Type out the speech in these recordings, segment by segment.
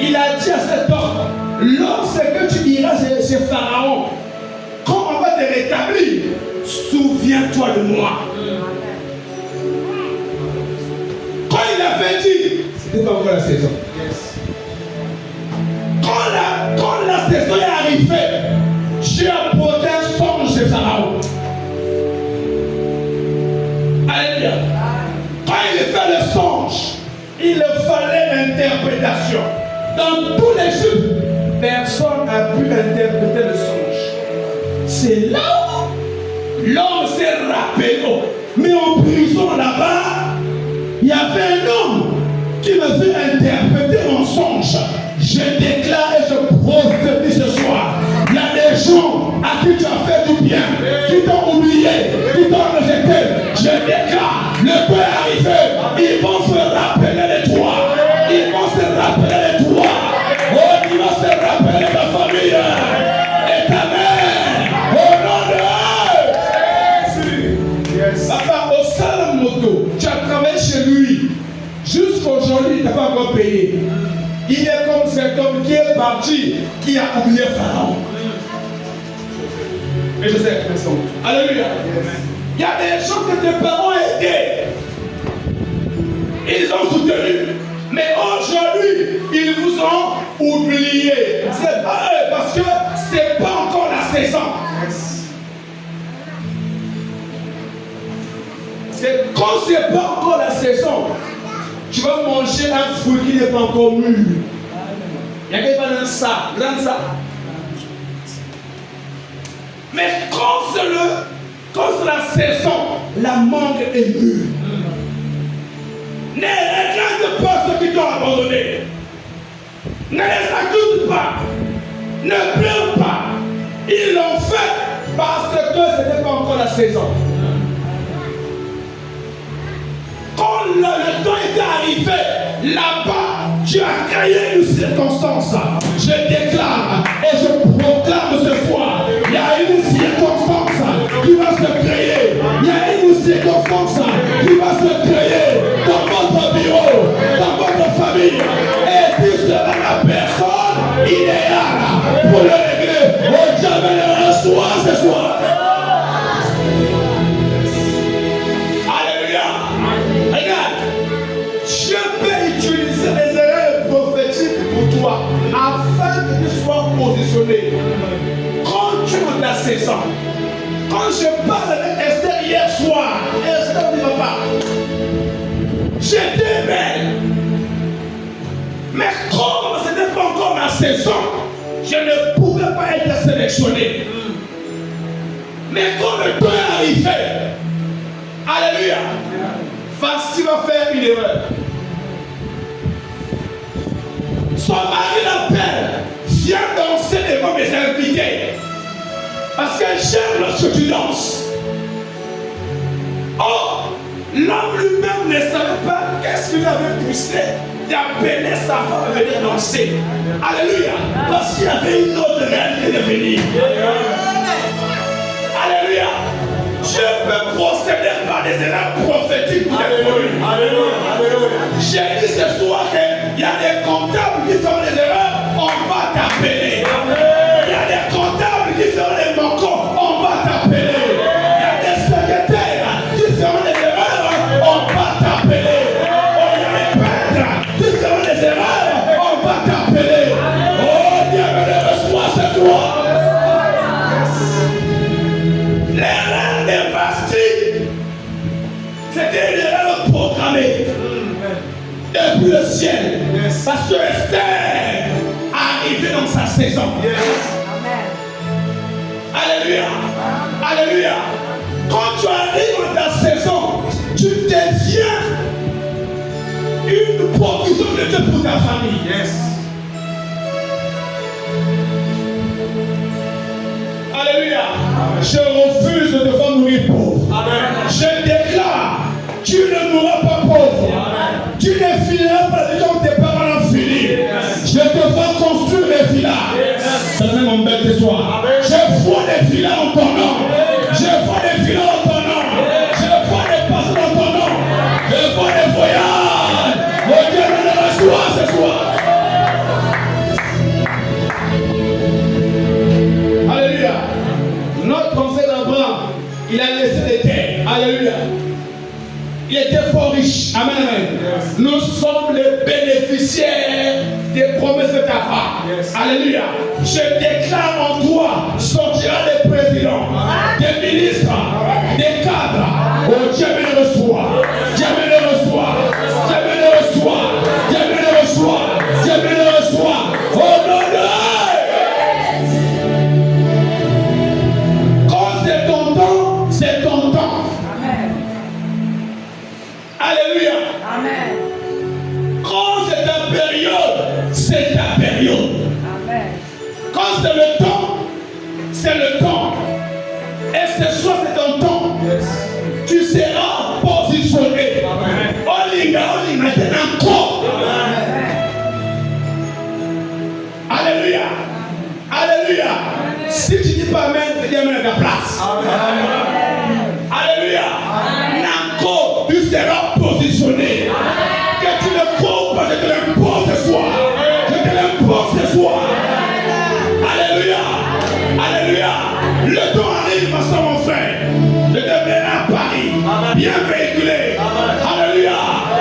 il a dit à cet homme, lorsque tu iras chez Pharaon, quand on va te rétablir, souviens-toi de moi. Quand il avait dit, c'était pas encore la saison. Quand la saison est arrivée, Dieu a porté un songe chez Pharaon. Alléluia. Quand il fait le songe, il fallait l'interprétation. Dans tout l'Égypte, personne n'a pu interpréter le songe. C'est là où l'homme s'est rappelé. Mais en prison là-bas, il y avait un homme qui me fait interpréter mon songe. Je déclare et je prophétise ce soir. Il y a des gens à qui tu as fait du bien, qui t'ont oublié, qui t'ont rejeté. Je déclare, le temps est arrivé. Ils vont se rappeler de toi. Ils vont se rappeler de toi. Oh, ils vont se rappeler de ta famille et ta mère. Au nom de Jésus. Yes. Papa, au Salam Moto, tu as travaillé chez lui. Jusqu'aujourd'hui, il ne t'a pas encore payé. Il est comme cet homme qui est parti, qui a oublié Pharaon. Mais je sais, alléluia. Il y a des gens que tes parents aidaient. Ils ont soutenu. Mais aujourd'hui, ils vous ont oublié. C'est pas eux, parce que c'est pas encore la saison. Parce que quand c'est pas encore la saison, tu vas manger un fruit qui n'est pas encore mûr. Il y a quelqu'un dans ça, dans ça. Mais quand c'est la saison, la mangue est mûre. Ne regarde pas ceux qui t'ont abandonné. Ne les accuse pas. Ne pleure pas. Ils l'ont fait parce que ce n'était pas encore la saison. Quand le temps était arrivé, là-bas, tu as créé une circonstance. Je déclare et je proclame ce soir, il y a une circonstance qui va se créer. Il y a une circonstance qui va se créer dans votre bureau, dans votre famille. Et tu seras la personne idéale pour le régler. Oh, Dieu, reçois ce soir. Afin que tu sois positionné quand tu es dans ces saison. Quand je parle avec Esther hier soir, Esther ne va pas. J'étais belle. Mais comme ce n'était pas encore ma saison, je ne pouvais pas être sélectionné. Mais quand le temps est arrivé, alléluia, Vasti va faire une erreur. Son mari l'appelle, viens danser devant mes invités. Parce qu'elle j'aime lorsque tu danses. Oh, l'homme lui-même ne savait pas qu'est-ce qu'il avait poussé d'appeler sa femme à venir danser. Alléluia. Parce qu'il y avait une autre réalité de venir. Alléluia. Je peux procéder par des erreurs prophétiques pour les produits. J'ai dit ce soir qu'il y a des comptables qui font des erreurs, on va t'appeler. Il y a des comptables qui font des manquants, on va t'appeler. Il y a des secrétaires qui font des erreurs, on va t'appeler. Oh, il y a des peintres qui font des erreurs, on va t'appeler. Oh, Dieu me reçoit ce soir. L'erreur de Vasti, c'était une erreur programmée depuis le ciel. Parce que Esther est arrivée dans sa saison. Alléluia. Alléluia. Quand tu arrives dans ta saison, tu deviens une provision de Dieu pour ta famille. Alléluia. Je refuse de devoir mourir pauvre. Je déclare, tu ne mourras pas pauvre. Tu ne finiras pas de comme tes parents l'ont fini. Je te vois construire des villas. C'est mon bête ce soir. Je vois des villas en ton nom. Je vois des villas en ton nom. Je vois des passes en ton nom. Je vois des voyages. Oh Dieu, me reçoit ce soir. Il a laissé des terres. Alléluia. Il était fort riche. Amen, amen. Yes. Nous sommes les bénéficiaires des promesses de ta part. Yes. Alléluia. Je déclare en toi sortira des présidents, des ministres, des cadres. Oh, Dieu me le reçoit. Dieu me le reçoit. Dieu me le reçoit. Dieu me le reçoit. Dieu me le reçoit. Oh non, non. Quand c'est ton temps, c'est ton temps. Alléluia. Amen. Quand c'est ta période, c'est ta période. Amen. Quand c'est le temps, c'est le temps. Et ce soir, c'est ton temps. Yes. Tu seras positionné. Olinga, encore. Alléluia. Alléluia. Amen. Si tu dis pas Amen, tu dis Amen à ta place. Amen. Alléluia. Encore, tu seras positionné. Que tu ne cours pas, je te l'impose ce soir. Je te l'impose ce soir. Alléluia. Alléluia. Le temps arrive, ma soeur, mon frère. De devenir à Paris, bien véhiculé. Alléluia.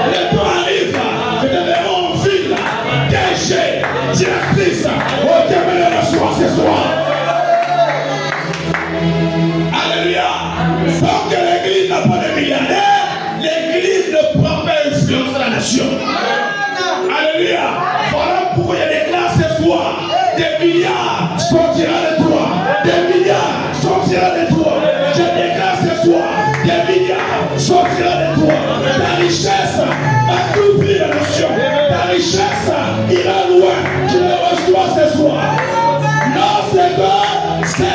Le temps arrive. De devenir en ville, DG, directrice. Oh, Dieu me le reçoit ce soir. Alléluia. Tant que l'église n'a pas de milliardaires, l'église ne prend pas influence sur la nation. Alléluia. Voilà pourquoi il y a des classes ce soir. Des milliards sortiront de toi. Des milliards sortiront de toi. Je déclare ce soir. Des milliards sortiront de toi. Ta richesse va t'ouvrir la nation. Ta richesse ira loin. Tu le reçois ce soir. Non, c'est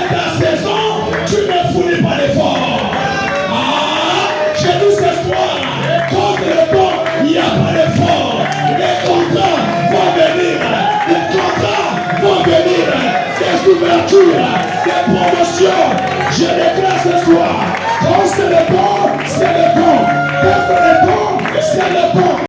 ta saison. Tu ne fournis pas d'effort. Chez nous ce soir, quand le temps, il n'y a pas d'effort. Les contrats vont venir. Les contrats vont venir. Des ouvertures, des promotions. Je déclare ce soir, quand c'est le temps, c'est le temps. Quand c'est le temps, c'est le temps.